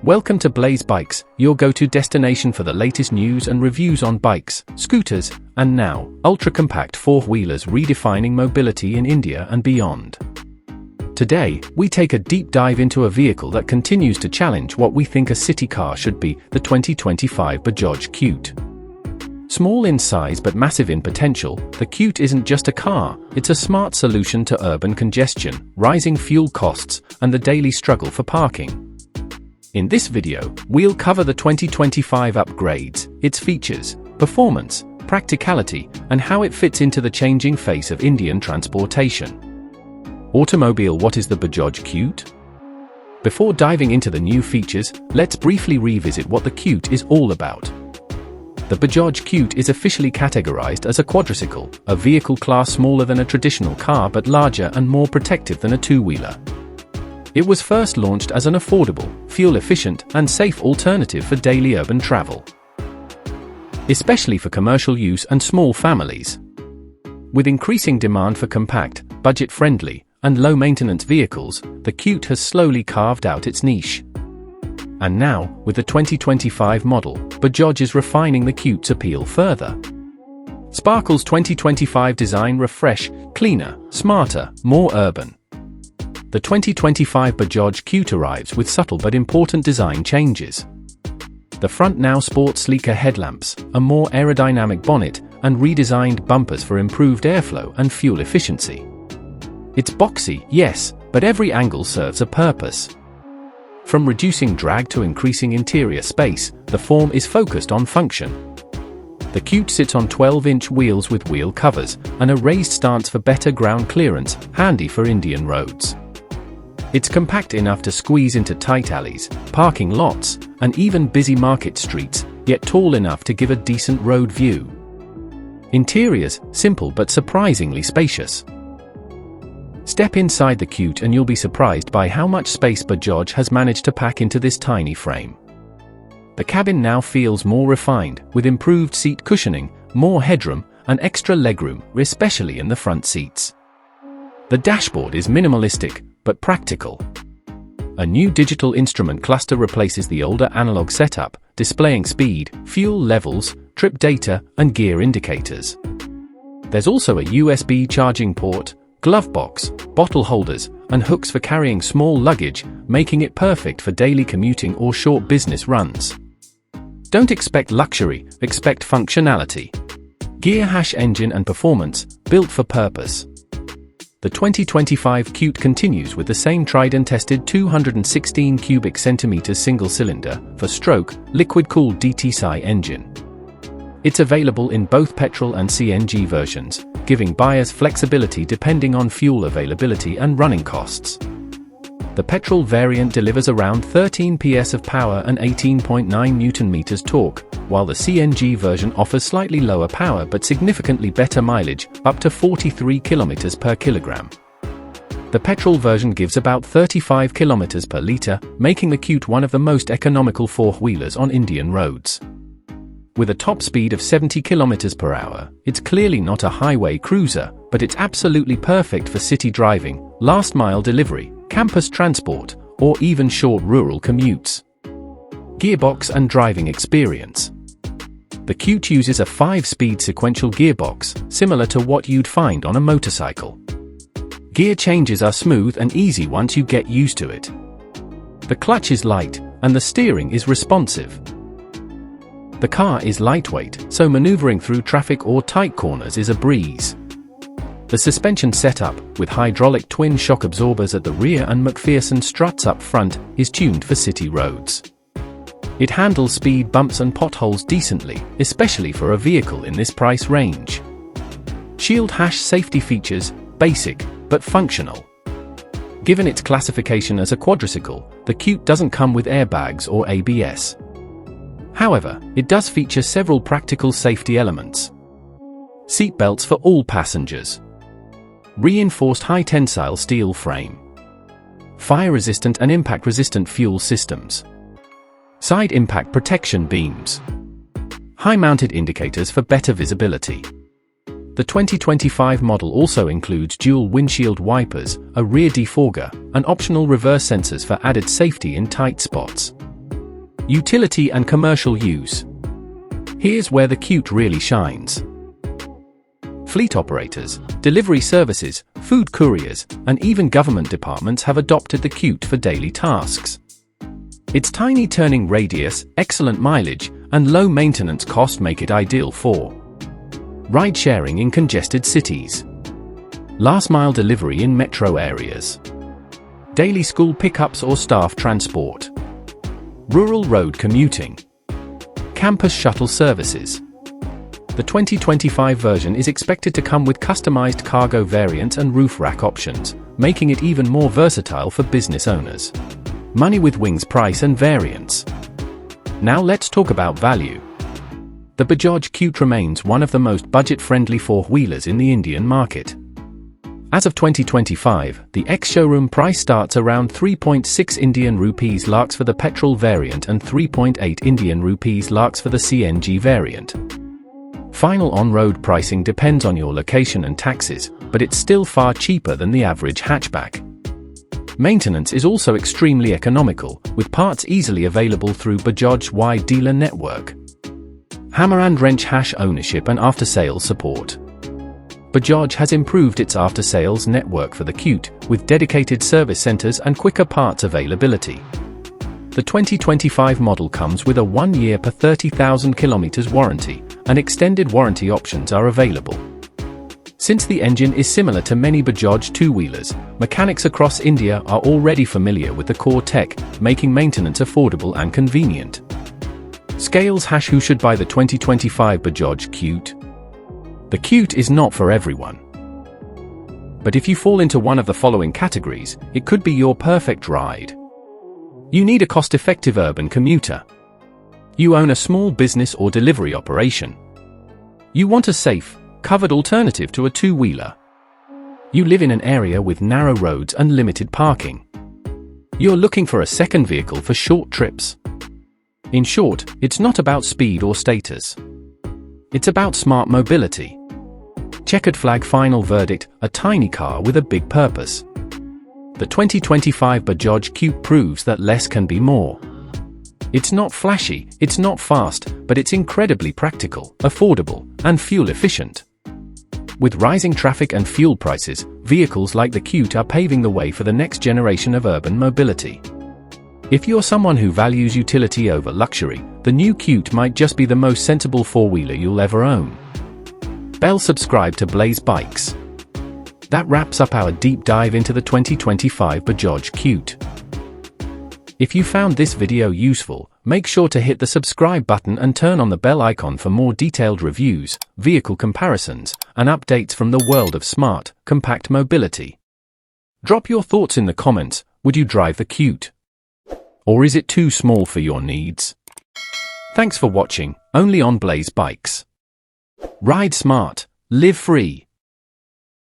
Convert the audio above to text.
Welcome to Blaze Bikes, your go-to destination for the latest news and reviews on bikes, scooters, and now, ultra-compact four-wheelers redefining mobility in India and beyond. Today, we take a deep dive into a vehicle that continues to challenge what we think a city car should be, the 2025 BAJAJ Qute. Small in size but massive in potential, the Qute isn't just a car, it's a smart solution to urban congestion, rising fuel costs, and the daily struggle for parking. In this video, we'll cover the 2025 upgrades, its features, performance, practicality, and how it fits into the changing face of Indian transportation. Automobile. What is the BAJAJ Qute? Before diving into the new features, let's briefly revisit what the Qute is all about. The BAJAJ Qute is officially categorized as a quadricycle, a vehicle class smaller than a traditional car but larger and more protective than a two-wheeler. It was first launched as an affordable, fuel-efficient, and safe alternative for daily urban travel, especially for commercial use and small families. With increasing demand for compact, budget-friendly, and low-maintenance vehicles, the Qute has slowly carved out its niche. And now, with the 2025 model, BAJAJ is refining the Qute's appeal further. Sparkle's 2025 design: refresh, cleaner, smarter, more urban. The 2025 BAJAJ Qute arrives with subtle but important design changes. The front now sports sleeker headlamps, a more aerodynamic bonnet, and redesigned bumpers for improved airflow and fuel efficiency. It's boxy, yes, but every angle serves a purpose. From reducing drag to increasing interior space, the form is focused on function. The Qute sits on 12-inch wheels with wheel covers and a raised stance for better ground clearance, handy for Indian roads. It's compact enough to squeeze into tight alleys, parking lots, and even busy market streets, yet tall enough to give a decent road view. Interiors, simple but surprisingly spacious. Step inside the Qute and you'll be surprised by how much space BAJAJ has managed to pack into this tiny frame. The cabin now feels more refined, with improved seat cushioning, more headroom, and extra legroom, especially in the front seats. The dashboard is minimalistic, but practical. A new digital instrument cluster replaces the older analog setup, displaying speed, fuel levels, trip data, and gear indicators. There's also a USB charging port, glove box, bottle holders, and hooks for carrying small luggage, making it perfect for daily commuting or short business runs. Don't expect luxury, expect functionality. Gear hash engine and performance, built for purpose. The 2025 Qute continues with the same tried and tested 216 cubic centimeters single-cylinder, four-stroke, liquid-cooled DTSI engine. It's available in both petrol and CNG versions, giving buyers flexibility depending on fuel availability and running costs. The petrol variant delivers around 13 PS of power and 18.9 Nm torque, while the CNG version offers slightly lower power but significantly better mileage, up to 43 km per kilogram. The petrol version gives about 35 km per litre, making the Qute one of the most economical four-wheelers on Indian roads. With a top speed of 70 km per hour, it's clearly not a highway cruiser, but it's absolutely perfect for city driving, last-mile delivery, campus transport, or even short rural commutes. Gearbox and driving experience. The Qute uses a 5-speed sequential gearbox, similar to what you'd find on a motorcycle. Gear changes are smooth and easy once you get used to it. The clutch is light, and the steering is responsive. The car is lightweight, so maneuvering through traffic or tight corners is a breeze. The suspension setup, with hydraulic twin shock absorbers at the rear and McPherson struts up front, is tuned for city roads. It handles speed bumps and potholes decently, especially for a vehicle in this price range. Shield hash safety features, basic, but functional. Given its classification as a quadricycle, the Qute doesn't come with airbags or ABS. However, it does feature several practical safety elements. Seat belts for all passengers. Reinforced high-tensile steel frame. Fire-resistant and impact-resistant fuel systems. Side impact protection beams. High-mounted indicators for better visibility. The 2025 model also includes dual windshield wipers, a rear defogger, and optional reverse sensors for added safety in tight spots. Utility and commercial use. Here's where the Qute really shines. Fleet operators, delivery services, food couriers, and even government departments have adopted the Qute for daily tasks. Its tiny turning radius, excellent mileage, and low maintenance cost make it ideal for ride-sharing in congested cities, last-mile delivery in metro areas, daily school pickups or staff transport, rural road commuting, campus shuttle services. The 2025 version is expected to come with customized cargo variants and roof rack options, making it even more versatile for business owners. Money with wings price and variants. Now let's talk about value. The BAJAJ Qute remains one of the most budget-friendly four-wheelers in the Indian market. As of 2025, the ex-showroom price starts around 3.6 Indian rupees lakhs for the petrol variant and 3.8 Indian rupees lakhs for the CNG variant. Final on-road pricing depends on your location and taxes, but it's still far cheaper than the average hatchback. Maintenance is also extremely economical, with parts easily available through BAJAJ's wide dealer network. Hammer and wrench hash ownership and after-sales support. BAJAJ has improved its after-sales network for the Qute, with dedicated service centers and quicker parts availability. The 2025 model comes with a 1-year per 30,000 kilometers warranty, and extended warranty options are available. Since the engine is similar to many BAJAJ two-wheelers, mechanics across India are already familiar with the core tech, making maintenance affordable and convenient. Scales hash. Who should buy the 2025 BAJAJ Qute? The Qute is not for everyone. But if you fall into one of the following categories, it could be your perfect ride. You need a cost-effective urban commuter. You own a small business or delivery operation. You want a safe, covered alternative to a two-wheeler. You live in an area with narrow roads and limited parking. You're looking for a second vehicle for short trips. In short, it's not about speed or status. It's about smart mobility. Checkered flag. Final verdict: a tiny car with a big purpose. The 2025 BAJAJ Qute proves that less can be more. It's not flashy, it's not fast, but it's incredibly practical, affordable, and fuel-efficient. With rising traffic and fuel prices, vehicles like the Qute are paving the way for the next generation of urban mobility. If you're someone who values utility over luxury, the new Qute might just be the most sensible four-wheeler you'll ever own. Subscribe to Blaze Bikes. That wraps up our deep dive into the 2025 BAJAJ Qute. If you found this video useful, make sure to hit the subscribe button and turn on the bell icon for more detailed reviews, vehicle comparisons, and updates from the world of smart, compact mobility. Drop your thoughts in the comments. Would you drive the Qute? Or is it too small for your needs? Thanks for watching, only on Blaze Bikes. Ride smart, live free.